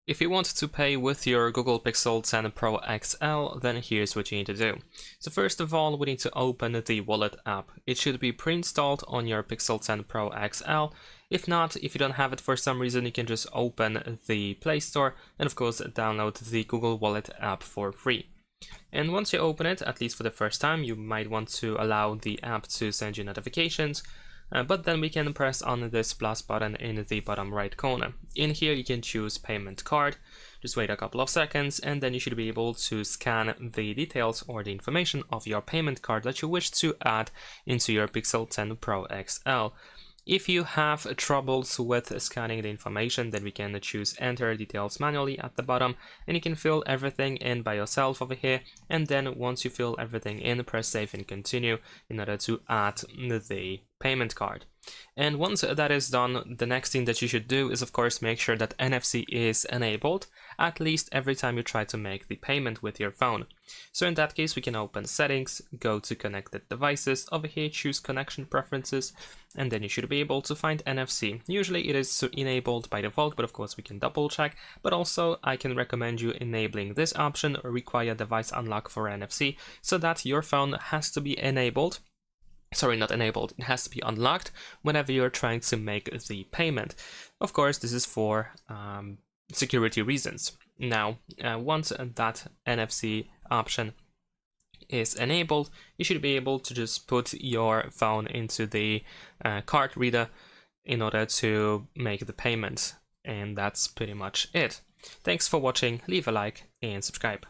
If you want to pay with your Google Pixel 10 Pro XL, then here's what you need to do. So first of all, we need to open the Wallet app. It should be pre-installed on your Pixel 10 Pro XL. If not, if you don't have it for some reason, you can just open the Play Store and of course download the Google Wallet app for free. And once you open it, at least for the first time, you might want to allow the app to send you notifications. But then we can press on this plus button in the bottom right corner. In here you can choose payment card, just wait a couple of seconds and then you should be able to scan the details or the information of your payment card that you wish to add into your Pixel 10 Pro XL. If you have troubles with scanning the information, then we can choose enter details manually at the bottom and you can fill everything in by yourself over here, and then once you fill everything in, press save and continue in order to add the payment card. And once that is done, the next thing that you should do is of course make sure that NFC is enabled, at least every time you try to make the payment with your phone. So in that case we can open settings, go to connected devices, over here choose connection preferences, and then you should be able to find NFC. Usually it is enabled by default, but of course we can double check, but also I can recommend you enabling this option, require device unlock for NFC, so that your phone has to be enabled. Sorry, not enabled, it has to be unlocked whenever you're trying to make the payment. Of course, this is for security reasons. Now, once that NFC option is enabled, you should be able to just put your phone into the card reader in order to make the payment. And that's pretty much it. Thanks for watching, leave a like and subscribe.